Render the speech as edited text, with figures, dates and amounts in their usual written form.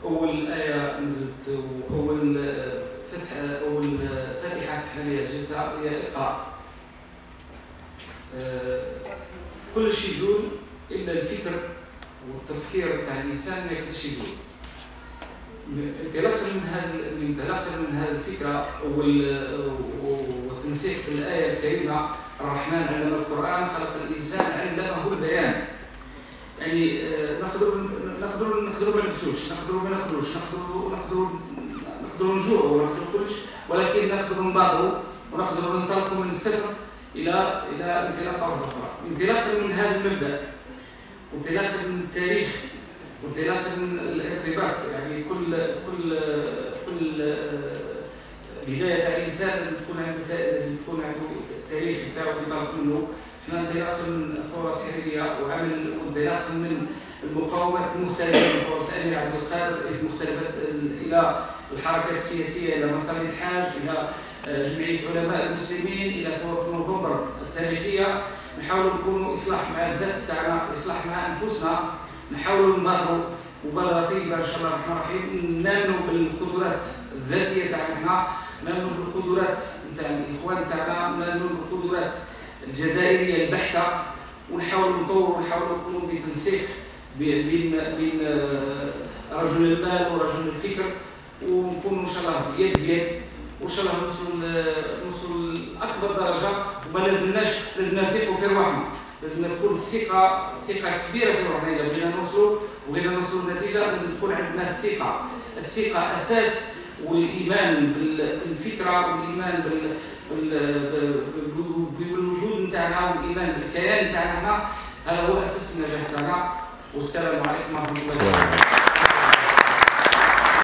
أول آية نزلت وأول فاتحة فتحنا لها الجلسة هي اقرأ. كل شيء يزول إلا الفكر والتفكير تاع الإنسان ما يقدرش يزول. انطلاقا من هذه الفكرة وتنسيق الآية الكريمة الرحمن علم القرآن خلق الإنسان علمه البيان. يعني نقدروا ما نمشوش، نقدروا ما ناكلوش، نقدروا نجوعوا ونقدروا كلش، ولكن نقدروا نباطروا ونقدروا ننطلقوا من الصفر إلى انطلاقة أخرى. انطلاقا من هذا المبدأ وانطلاقا من التاريخ وانطلاقا من الارتباط، يعني كل بداية تاع الإنسان لازم تكون عنده تاريخ تاعو ينطلق منه. احنا انطلاقا من الثورة التحريرية وانطلاقا من المقاومات المختلفة من ثورة الأمير عبد القادر المختلفة إلى الحركات السياسية، إلى مصالح الحاج، إلى جمعية علماء المسلمين، إلى ثورة نوفمبر التاريخية. نحاولوا نكونوا إصلاح مع الذات تاعنا، إصلاح مع أنفسنا، نحاولوا نبادروا مبادرة طيبة إن شاء الله الرحمن الرحيم، نامنوا بالقدرات الذاتية تاعنا، نامنوا بالقدرات نتاع الإخوان تاعنا، نامنوا بالقدرات الجزائرية البحتة، ونحاولوا نطوروا ونحاولوا نكونوا بتنسيق بين رجل المال ورجل الفكر، ونكونوا إن شاء الله يد بيد، وإن شاء الله نوصلوا لأكبر درجة. وما لازمنا نثقوا في روحنا، لازم تكون ثقة كبيرة في روحنا. إذا بغينا نوصلوا للنتيجة لازم تكون عندنا الثقة أساس، والإيمان بالفكرة والإيمان بالوجود نتاعنا والإيمان بالكيان نتاعنا. هذا هو أساس النجاح تاعنا. والسلام عليكم ورحمة الله وبركاته.